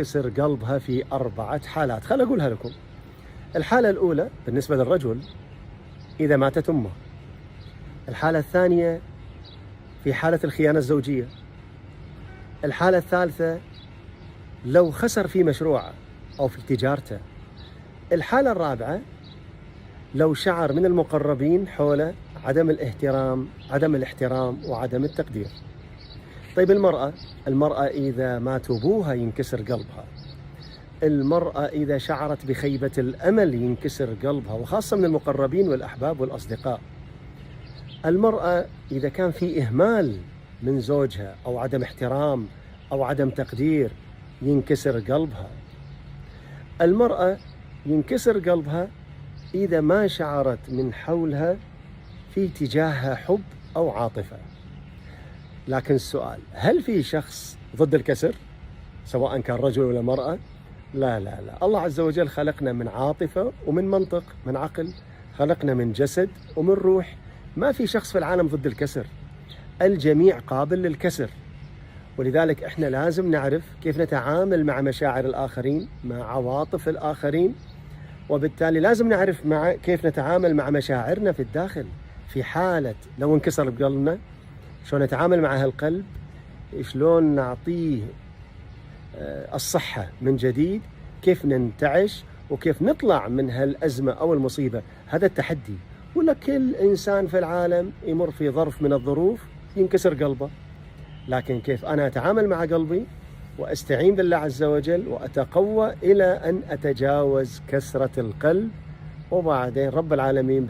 يكسر قلبها في 4 حالات. خل أقولها لكم. الحالة الأولى بالنسبة للرجل إذا ماتت أمه. الحالة الثانية في حالة الخيانة الزوجية. الحالة الثالثة لو خسر في مشروعه أو في تجارته. الحالة الرابعة لو شعر من المقربين حوله عدم الاحترام وعدم التقدير. طيب المرأة إذا مات أبوها ينكسر قلبها. المرأة إذا شعرت بخيبة الأمل ينكسر قلبها، وخاصة من المقربين والأحباب والأصدقاء. المرأة إذا كان في إهمال من زوجها أو عدم احترام أو عدم تقدير ينكسر قلبها. المرأة ينكسر قلبها إذا ما شعرت من حولها في تجاهها حب أو عاطفة. لكن السؤال، هل في شخص ضد الكسر سواء كان رجل ولا مرأة؟ لا لا لا، الله عز وجل خلقنا من عاطفة ومن منطق، من عقل، خلقنا من جسد ومن روح. ما في شخص في العالم ضد الكسر، الجميع قابل للكسر. ولذلك احنا لازم نعرف كيف نتعامل مع مشاعر الآخرين، مع عواطف الآخرين، وبالتالي لازم نعرف كيف نتعامل مع مشاعرنا في الداخل. في حالة لو انكسر بقلبنا، شلون نتعامل مع هالقلب، شلون نعطيه الصحة من جديد، كيف ننتعش وكيف نطلع من هالأزمة أو المصيبة. هذا التحدي. ولا كل إنسان في العالم يمر في ظرف من الظروف ينكسر قلبه، لكن كيف أنا أتعامل مع قلبي وأستعين بالله عز وجل وأتقوى إلى أن أتجاوز كسرة القلب، وبعدين رب العالمين